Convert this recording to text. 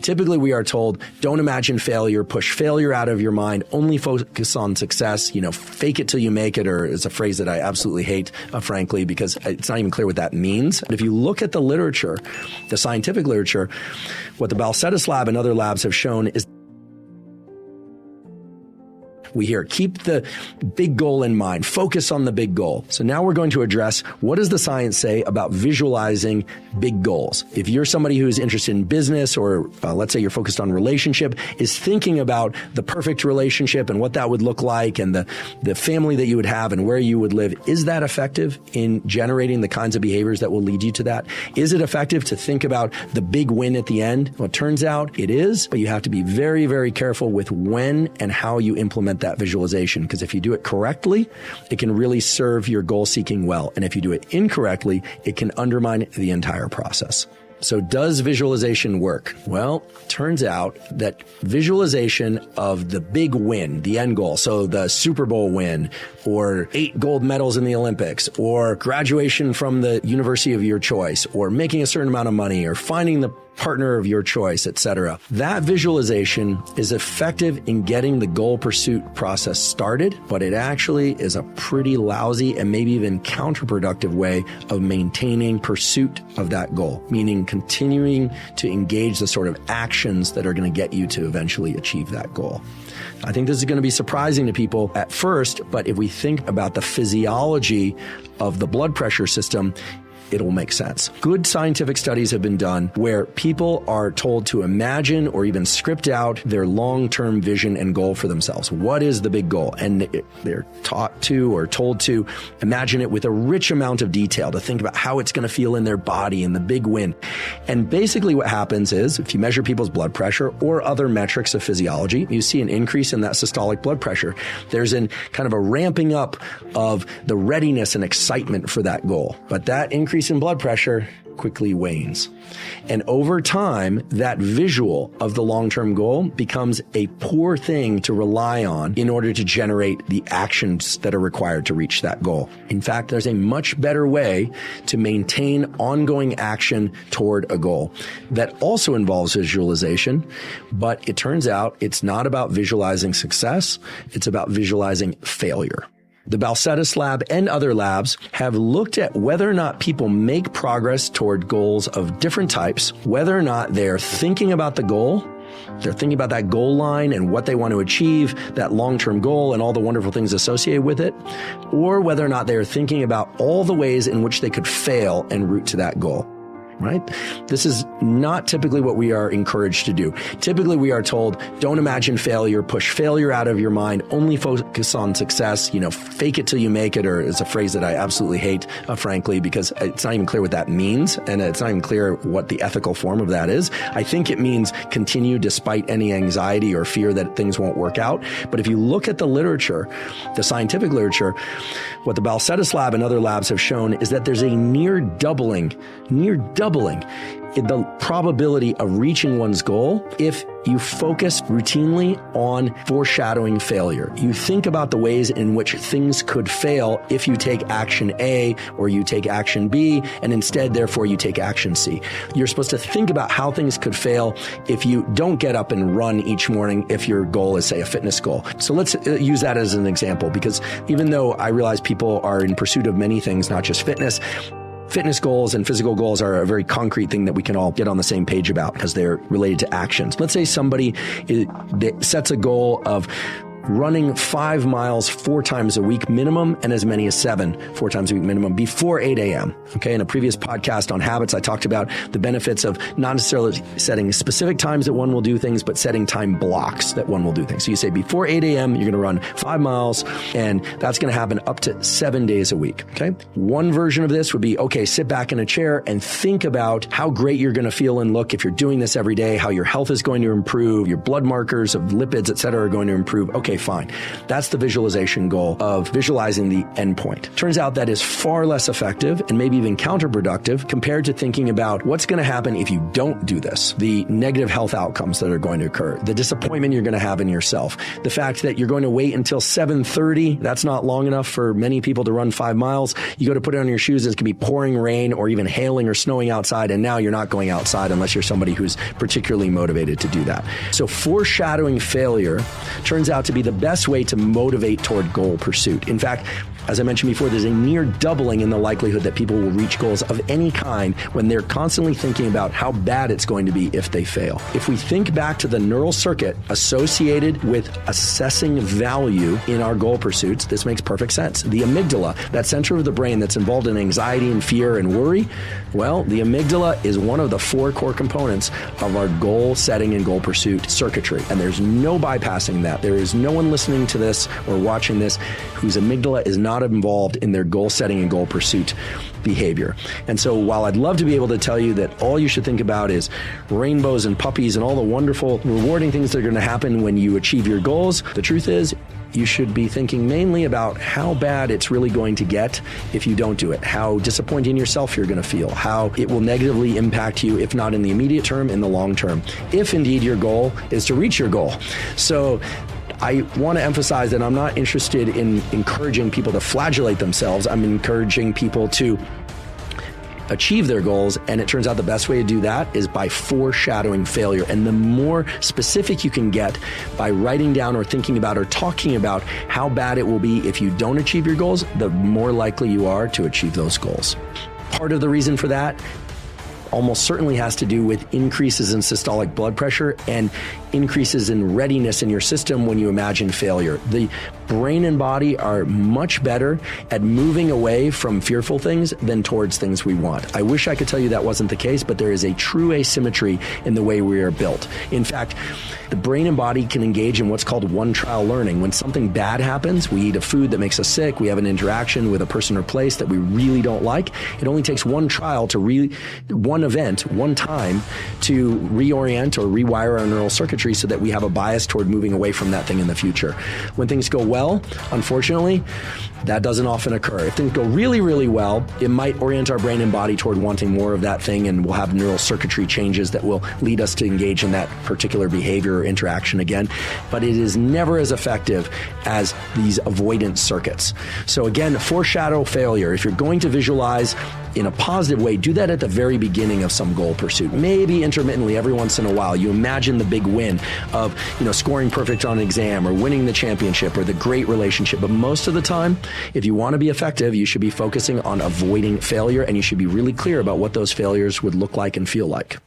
Typically, we are told, don't imagine failure, push failure out of your mind, only focus on success, fake it till you make it, or is a phrase that I absolutely hate, frankly, because it's not even clear what that means. But if you look at the literature, the scientific literature, what the Balcetis lab and other labs have shown is we hear, keep the big goal in mind, focus on the big goal. So now we're going to address, what does the science say about visualizing big goals? If you're somebody who is interested in business, or let's say you're focused on relationship, is thinking about the perfect relationship and what that would look like and the family that you would have and where you would live, is that effective in generating the kinds of behaviors that will lead you to that? Is it effective to think about the big win at the end? Well, it turns out it is, but you have to be very, very careful with when and how you implement that visualization, because if you do it correctly, it can really serve your goal seeking well. And if you do it incorrectly, it can undermine the entire process. So does visualization work? Well, turns out that visualization of the big win, the end goal, so the Super Bowl win, or 8 gold medals in the Olympics, or graduation from the university of your choice, or making a certain amount of money, or finding the partner of your choice, etc. That visualization is effective in getting the goal pursuit process started, but it actually is a pretty lousy and maybe even counterproductive way of maintaining pursuit of that goal, meaning continuing to engage the sort of actions that are going to get you to eventually achieve that goal. I think this is going to be surprising to people at first, but if we think about the physiology of the blood pressure system, it'll make sense. Good scientific studies have been done where people are told to imagine or even script out their long-term vision and goal for themselves. What is the big goal? And they're taught to or told to imagine it with a rich amount of detail, to think about how it's going to feel in their body and the big win. And basically what happens is, if you measure people's blood pressure or other metrics of physiology, you see an increase in that systolic blood pressure. There's kind of a ramping up of the readiness and excitement for that goal. But that increase in blood pressure quickly wanes. And over time, that visual of the long-term goal becomes a poor thing to rely on in order to generate the actions that are required to reach that goal. In fact, there's a much better way to maintain ongoing action toward a goal that also involves visualization, but it turns out it's not about visualizing success, it's about visualizing failure. The Balcetis lab and other labs have looked at whether or not people make progress toward goals of different types, whether or not they're thinking about the goal, they're thinking about that goal line and what they want to achieve, that long-term goal and all the wonderful things associated with it, or whether or not they're thinking about all the ways in which they could fail en route to that goal. Right? This is not typically what we are encouraged to do. Typically, we are told, don't imagine failure, push failure out of your mind, only focus on success, fake it till you make it, or is a phrase that I absolutely hate, frankly, because it's not even clear what that means, and it's not even clear what the ethical form of that is. I think it means continue despite any anxiety or fear that things won't work out. But if you look at the literature, the scientific literature, what the Balcetis lab and other labs have shown is that there's a near doubling in the probability of reaching one's goal if you focus routinely on foreshadowing failure. You think about the ways in which things could fail if you take action A or you take action B, and instead, therefore, you take action C. You're supposed to think about how things could fail if you don't get up and run each morning if your goal is, say, a fitness goal. So let's use that as an example, because even though I realize people are in pursuit of many things, not just fitness goals and physical goals are a very concrete thing that we can all get on the same page about because they're related to actions. Let's say somebody sets a goal of running 5 miles 4 times a week minimum and as many as 7 4 times a week minimum before 8 a.m. Okay. In a previous podcast on habits, I talked about the benefits of not necessarily setting specific times that one will do things, but setting time blocks that one will do things. So you say before 8 a.m., you're going to run 5 miles, and that's going to happen up to 7 days a week. Okay. One version of this would be, okay, sit back in a chair and think about how great you're going to feel and look if you're doing this every day, how your health is going to improve, your blood markers of lipids, et cetera, are going to improve. Okay, fine. That's the visualization goal of visualizing the endpoint. Turns out that is far less effective and maybe even counterproductive compared to thinking about what's going to happen if you don't do this, the negative health outcomes that are going to occur, the disappointment you're going to have in yourself, the fact that you're going to wait until 7:30. That's not long enough for many people to run 5 miles. You go to put on your shoes, and it's going to be pouring rain or even hailing or snowing outside, and now you're not going outside unless you're somebody who's particularly motivated to do that. So foreshadowing failure turns out to be the best way to motivate toward goal pursuit. In fact, as I mentioned before, there's a near doubling in the likelihood that people will reach goals of any kind when they're constantly thinking about how bad it's going to be if they fail. If we think back to the neural circuit associated with assessing value in our goal pursuits, this makes perfect sense. The amygdala, that center of the brain that's involved in anxiety and fear and worry, well, the amygdala is one of the 4 core components of our goal setting and goal pursuit circuitry. And there's no bypassing that. There is no one listening to this or watching this whose amygdala is not involved in their goal setting and goal pursuit behavior. And so while I'd love to be able to tell you that all you should think about is rainbows and puppies and all the wonderful, rewarding things that are going to happen when you achieve your goals, the truth is you should be thinking mainly about how bad it's really going to get if you don't do it, how disappointed in yourself you're going to feel, how it will negatively impact you, if not in the immediate term, in the long term, if indeed your goal is to reach your goal. So I want to emphasize that I'm not interested in encouraging people to flagellate themselves. I'm encouraging people to achieve their goals. And it turns out the best way to do that is by foreshadowing failure. And the more specific you can get by writing down or thinking about or talking about how bad it will be if you don't achieve your goals, the more likely you are to achieve those goals. Part of the reason for that almost certainly has to do with increases in systolic blood pressure and increases in readiness in your system when you imagine failure. The brain and body are much better at moving away from fearful things than towards things we want. I wish I could tell you that wasn't the case, but there is a true asymmetry in the way we are built. In fact, the brain and body can engage in what's called one trial learning. When something bad happens, we eat a food that makes us sick, we have an interaction with a person or place that we really don't like, it only takes one trial to one event, one time, to reorient or rewire our neural circuitry so that we have a bias toward moving away from that thing in the future. When things go well, unfortunately, that doesn't often occur. If things go really, really well, it might orient our brain and body toward wanting more of that thing, and we'll have neural circuitry changes that will lead us to engage in that particular behavior or interaction again. But it is never as effective as these avoidance circuits. So again, foreshadow failure. If you're going to visualize in a positive way, do that at the very beginning of some goal pursuit. Maybe intermittently, every once in a while, you imagine the big win of, scoring perfect on an exam or winning the championship or the great relationship. But most of the time, if you want to be effective, you should be focusing on avoiding failure, and you should be really clear about what those failures would look like and feel like.